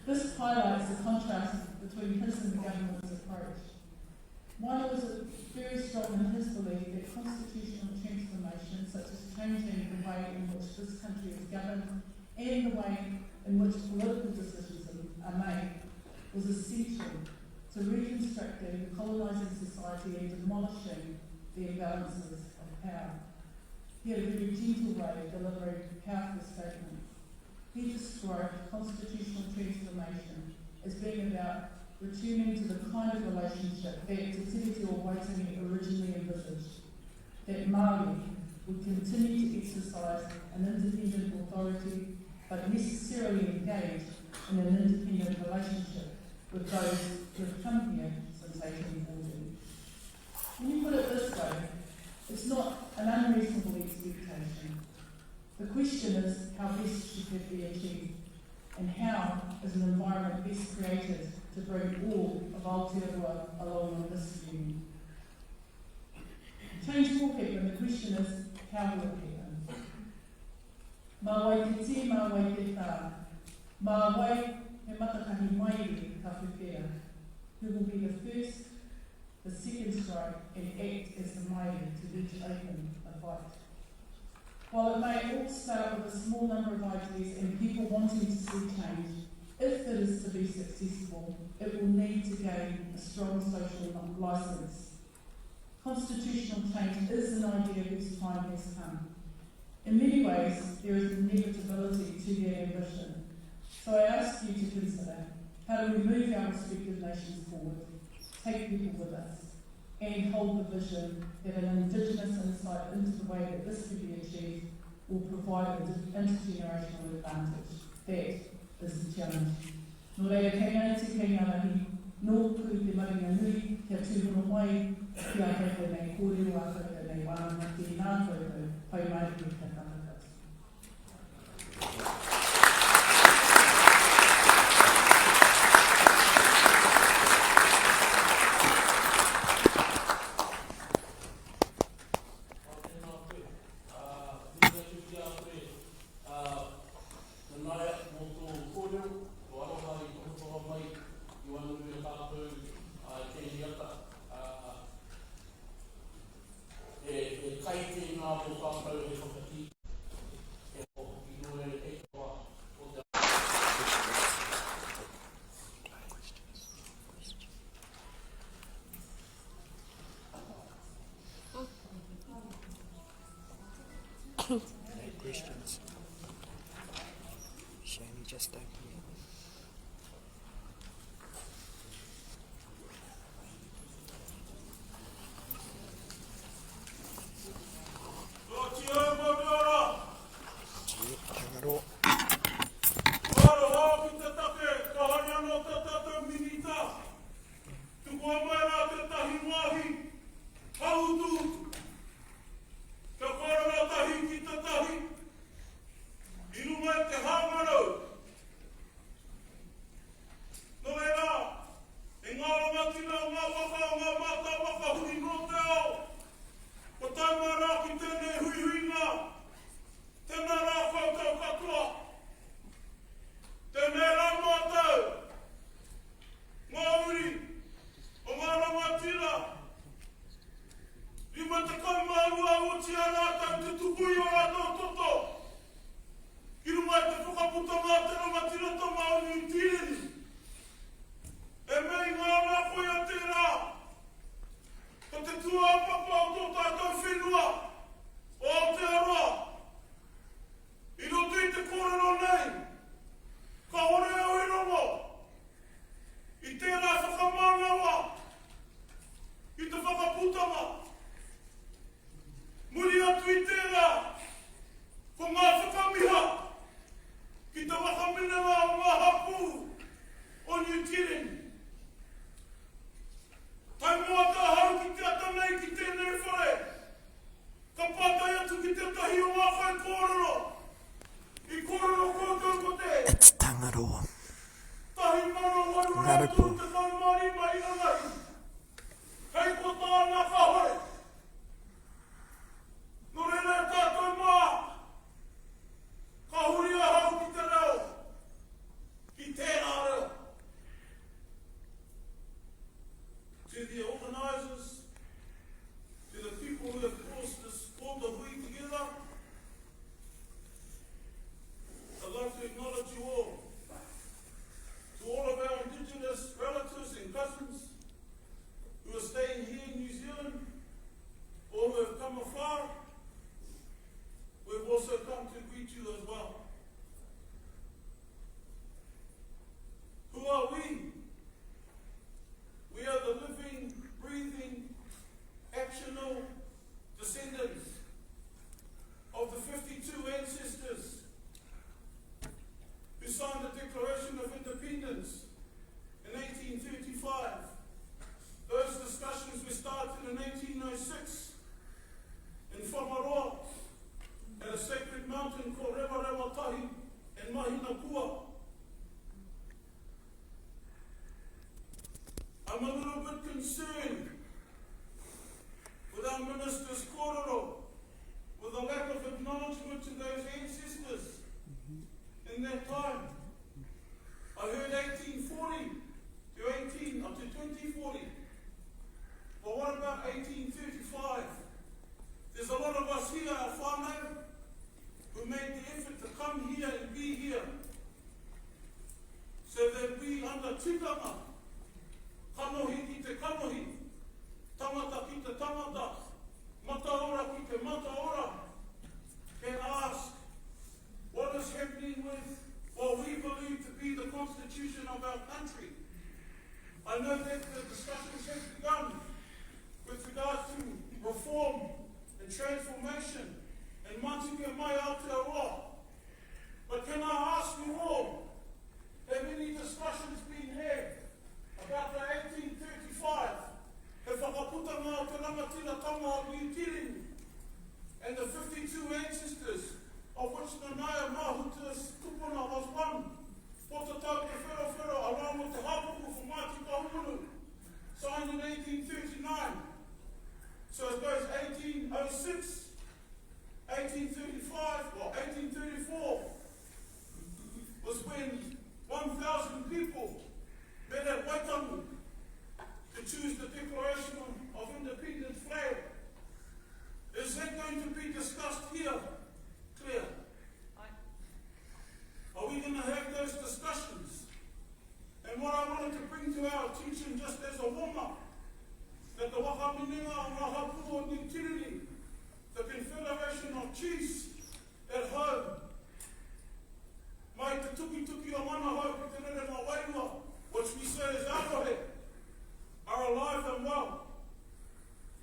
This highlights the contrast between his and the government's approach. One was very strong in his belief that constitutional transformation, such as changing the way in which this country is governed and the way in which political decisions are made, was essential to reconstructing the colonising society and demolishing the imbalances of power. He had a very gentle way of delivering powerful statements. He described constitutional transformation as being about returning to the kind of relationship that Te Tiriti o Waitangi originally envisaged, that Māori would continue to exercise an independent authority but necessarily engage in an independent relationship with those who have come here since 1840. When you put it this way, it's not an unreasonable expectation. The question is how best should it be achieved, and how is an environment best created to bring all of Aotearoa along on this journey. Change will happen, the question is how will it happen? Mā wai te te, mā wai te tā. Mā wai he matakahi mairi ka whiwhea, who will be the first, the second strike, and act as the mairi to each open a fight. While it may all start with a small number of ideas and people wanting to see change, if it is to be successful, it will need to gain a strong social licence. Constitutional change is an idea whose time has come. In many ways, there is inevitability to their ambition. So I ask you to consider, how do we move our respective nations forward, take people with us, and hold the vision that an Indigenous insight into the way that this could be achieved will provide an intergenerational advantage. That is the challenge. Nō reira, kei ngā te kei ngā rahi, nō kuru te maringa nui, kia tūhono mai, kia kei nei kōrero a koutou nei wānanga, ki nā koutou, pai mai ki te tātaka. No questions. Shame you just don't hear. It's Tangaroa. Ngarapu. signed the Declaration of Independence in 1835. Those discussions were started in 1806 in Whamaroa at a sacred mountain called Rewa in Mahinapua. I'm a little bit concerned with our minister's korero, with the lack of acknowledgement to those ancestors in that time. I heard 1840 to 2040. But what about 1835? There's a lot of us here, our whānau, who made the effort to come here and be here so that we under tikanga, kanohi ki te kanohi, tangata ki te tangata, mataora ki te mataora, can ask what is happening with what we believe to be the constitution of our country. I know that the discussions have begun with regard to reform and transformation and Mātika mai Aotearoa. But can I ask you all, have any discussions been had about the 1835, he whakaputanga o te rangatira tama o New Zealand, and the 52 ancestors, of which Nanaia Mahuta's tupuna was one, Potatau te whero along with the hapuku for Mātika Hunu, signed in 1839. So it goes 1806, 1835, or 1834 was when 1,000 people met at Waitangi to choose the Declaration of Independence flag. Is that going to be discussed here, Claire? Are we going to have those discussions? And what I wanted to bring to our attention just as a warm-up, that the whakaminenga o ngā hapu o New Zealand, the Confederation of Chiefs at home, mai te tuki o mana hau ki te rere ngā wairua, which we say is Arohe, are alive and well.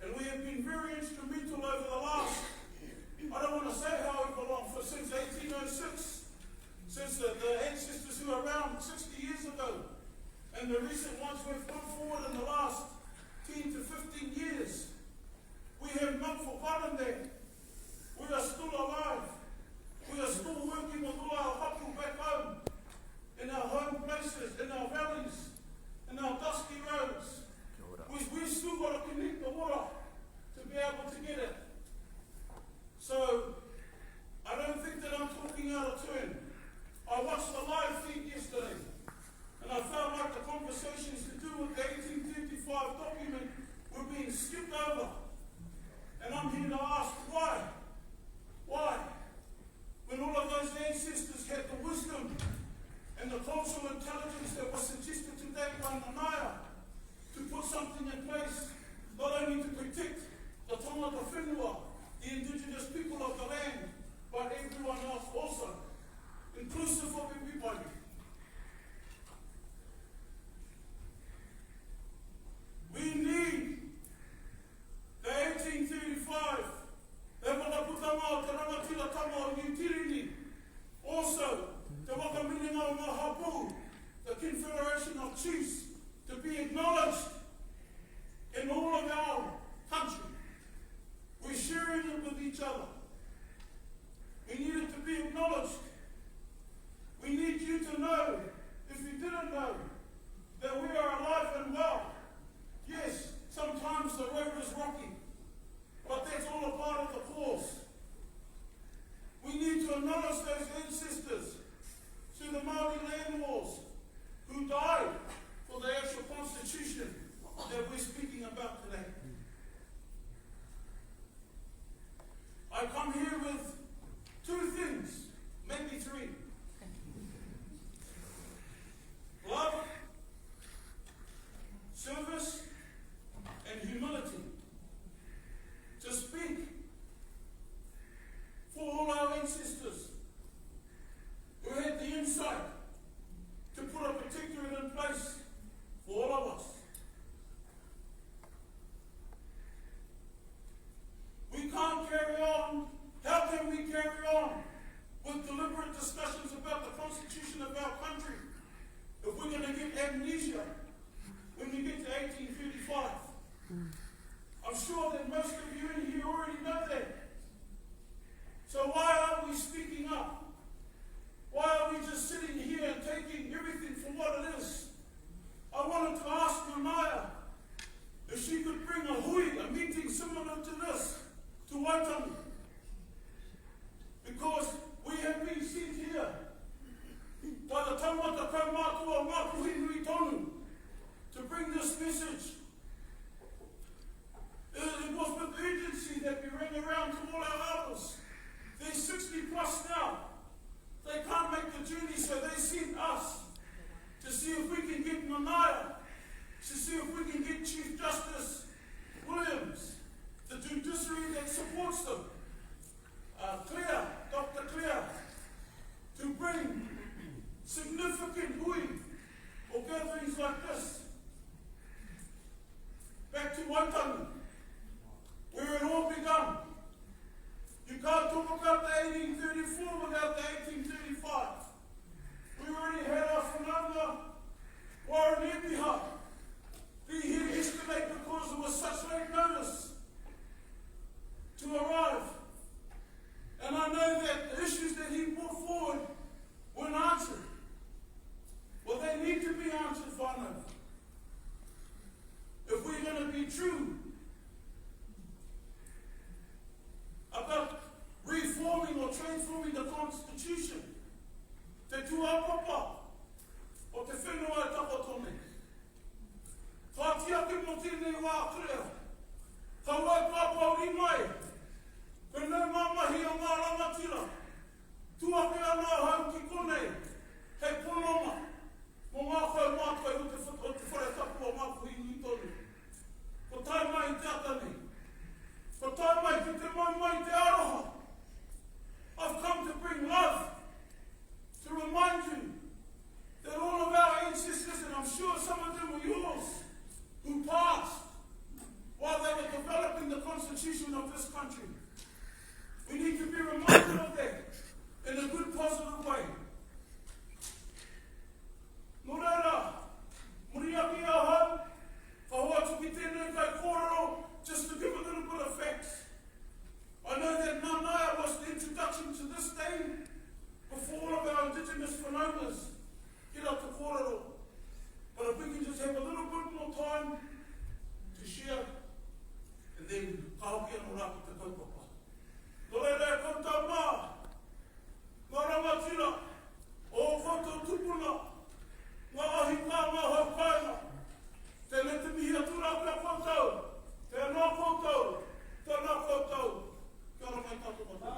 And we have been very instrumental over the last, I don't want to say however long, for since 1806, since the ancestors who were around 60 years ago, and the recent ones we've come forward in the last 10 to 15 years. We have not forgotten that. We are still alive. We are still working with all our hapu back home, in our home places, in our valleys, in our dusty roads. We still got to connect the water to be able to get it. So, I don't think that I'm talking out of turn. I watched the live feed yesterday, and I felt like the conversations to do with the 1835 document were being skipped over. And I'm here to ask why? Why? When all of those ancestors had the wisdom and the cultural intelligence that was suggested today by Nanaia to put something in place, not only to protect the Tangata Whenua, the indigenous people of the land, but everyone else also, inclusive of everybody. We need the 1835, the Whakaputanga o te rangatira tama o New Zealand, also the wakaminenga o ngā hapu, the Confederation of Chiefs, to be acknowledged in all of our country. We're sharing it with each other. We need it to be acknowledged. We need you to homeless, get up to korero. But if we can just have a little bit more time to share, and then kahoki anō rāki te kaupapa. Nō reira koutou mā, ngā rangatira, o koutou tupuna, ngā ahi kāma hau kāinga, te le te mihi atura kia koutou, te anō koutou, te anō koutou, kia ora mai tātou koutou.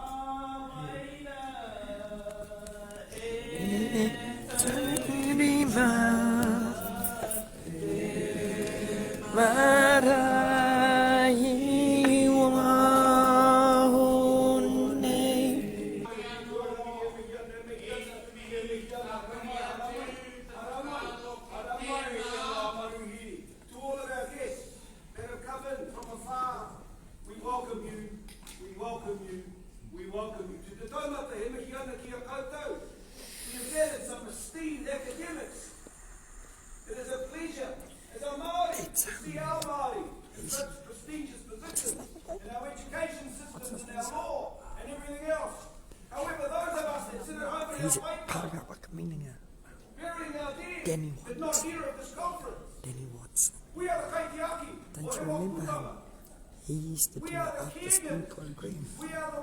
Don't you remember him? He used to do an after school program on TV.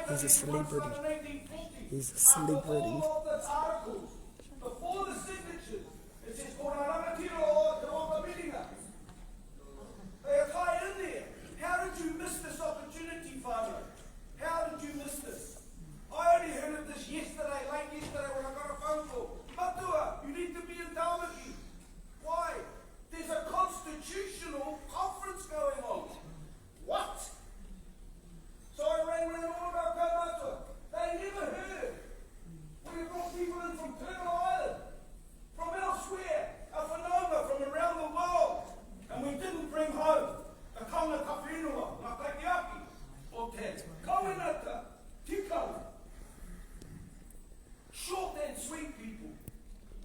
He's a celebrity. He's a celebrity. Before the signatures, it says korero te waka miringa. They are tied in there. How did you miss this opportunity, Father? How did you miss this? I only heard of this yesterday, late yesterday when I got a phone call. Matua, you need to be in Taumaki. Why? There's a constitutional conference going on. What? So I rang around all about Kaumata. They never heard. We brought people in from Turtle Island, from elsewhere, Whenua, from around the world. And we didn't bring home the Tangata Whenua, Nanaia or te Kawenata, Tikau. Short and sweet people.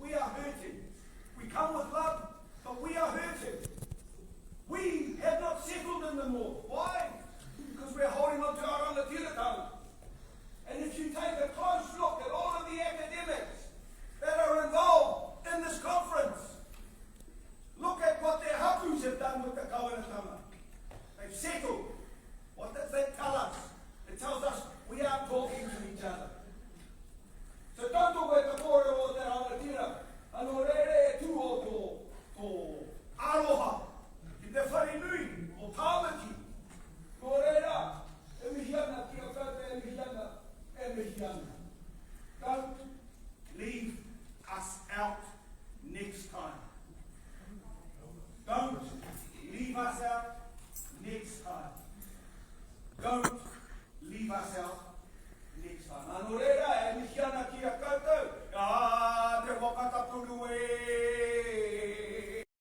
We are hurting. We come with love, but we are hurting. We have not settled in the north.